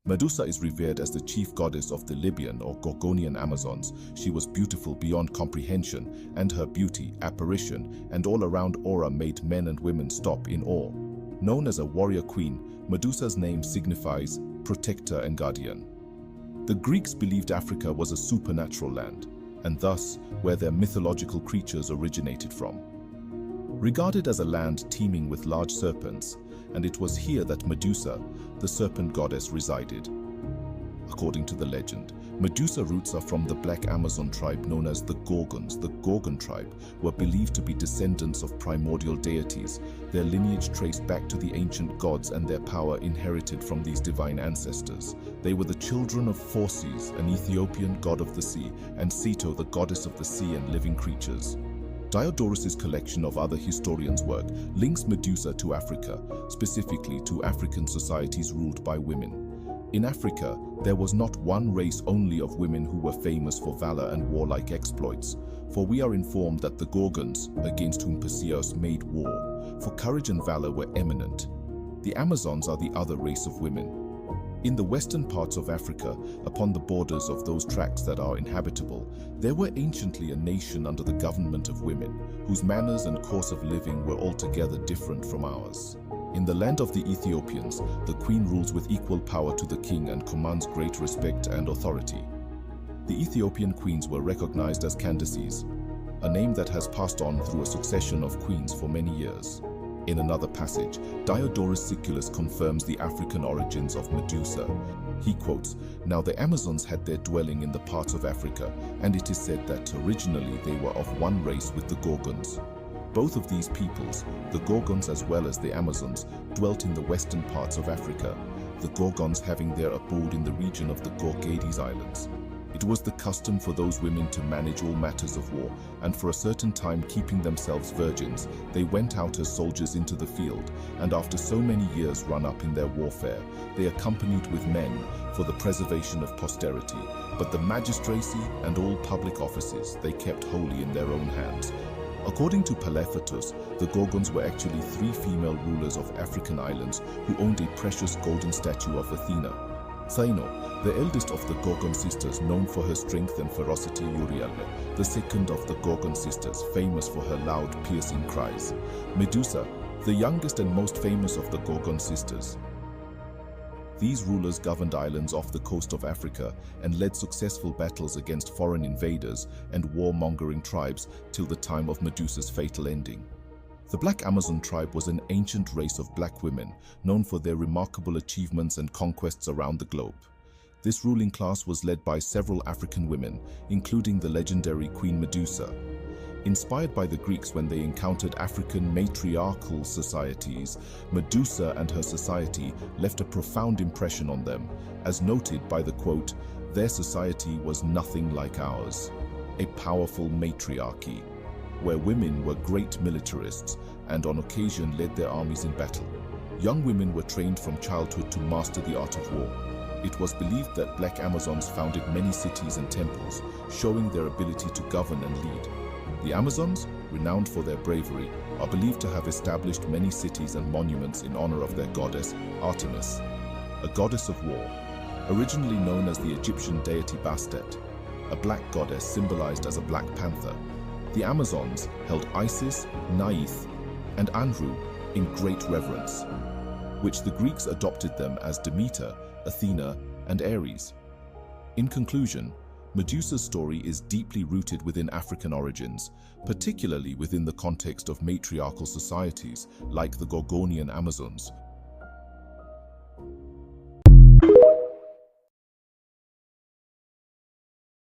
Medusa is revered as the chief goddess of the Libyan or Gorgonian Amazons. She was beautiful beyond comprehension, and her beauty, apparition, and all-around aura made men and women stop in awe. Known as a warrior queen, Medusa's name signifies protector and guardian. The Greeks believed Africa was a supernatural land, and thus where their mythological creatures originated from. Regarded as a land teeming with large serpents, and it was here that Medusa, the serpent goddess, resided. According to the legend, Medusa roots are from the Black Amazon tribe known as the Gorgons. The Gorgon tribe were believed to be descendants of primordial deities, their lineage traced back to the ancient gods and their power inherited from these divine ancestors. They were the children of Phorcys, an Ethiopian god of the sea, and Ceto, the goddess of the sea and living creatures. Diodorus's collection of other historians' work links Medusa to Africa, specifically to African societies ruled by women. In Africa, there was not one race only of women who were famous for valor and warlike exploits, for we are informed that the Gorgons, against whom Perseus made war, for courage and valor were eminent. The Amazons are the other race of women. In the western parts of Africa, upon the borders of those tracts that are inhabitable, there were anciently a nation under the government of women, whose manners and course of living were altogether different from ours. In the land of the Ethiopians, the queen rules with equal power to the king and commands great respect and authority. The Ethiopian queens were recognized as Candaces, a name that has passed on through a succession of queens for many years. In another passage, Diodorus Siculus confirms the African origins of Medusa. He quotes, "Now the Amazons had their dwelling in the parts of Africa, and it is said that originally they were of one race with the Gorgons. Both of these peoples, the Gorgons as well as the Amazons, dwelt in the western parts of Africa, the Gorgons having their abode in the region of the Gorgades Islands. It was the custom for those women to manage all matters of war, and for a certain time keeping themselves virgins, they went out as soldiers into the field, and after so many years run up in their warfare, they accompanied with men for the preservation of posterity. But the magistracy and all public offices they kept wholly in their own hands." According to Palephatus, the Gorgons were actually 3 female rulers of African islands who owned a precious golden statue of Athena. Thaino, the eldest of the Gorgon sisters, known for her strength and ferocity, Uriel, the second of the Gorgon sisters, famous for her loud, piercing cries. Medusa, the youngest and most famous of the Gorgon sisters. These rulers governed islands off the coast of Africa and led successful battles against foreign invaders and warmongering tribes till the time of Medusa's fatal ending. The Black Amazon tribe was an ancient race of black women, known for their remarkable achievements and conquests around the globe. This ruling class was led by several African women, including the legendary Queen Medusa. Inspired by the Greeks when they encountered African matriarchal societies, Medusa and her society left a profound impression on them, as noted by the quote, "Their society was nothing like ours, a powerful matriarchy, where women were great militarists and on occasion led their armies in battle. Young women were trained from childhood to master the art of war. It was believed that Black Amazons founded many cities and temples, showing their ability to govern and lead. The Amazons, renowned for their bravery, are believed to have established many cities and monuments in honor of their goddess, Artemis, a goddess of war, originally known as the Egyptian deity Bastet, a black goddess symbolized as a black panther. The Amazons held Isis, Neith, and Anru in great reverence, which the Greeks adopted them as Demeter, Athena, and Ares. In conclusion, Medusa's story is deeply rooted within African origins, particularly within the context of matriarchal societies like the Gorgonian Amazons,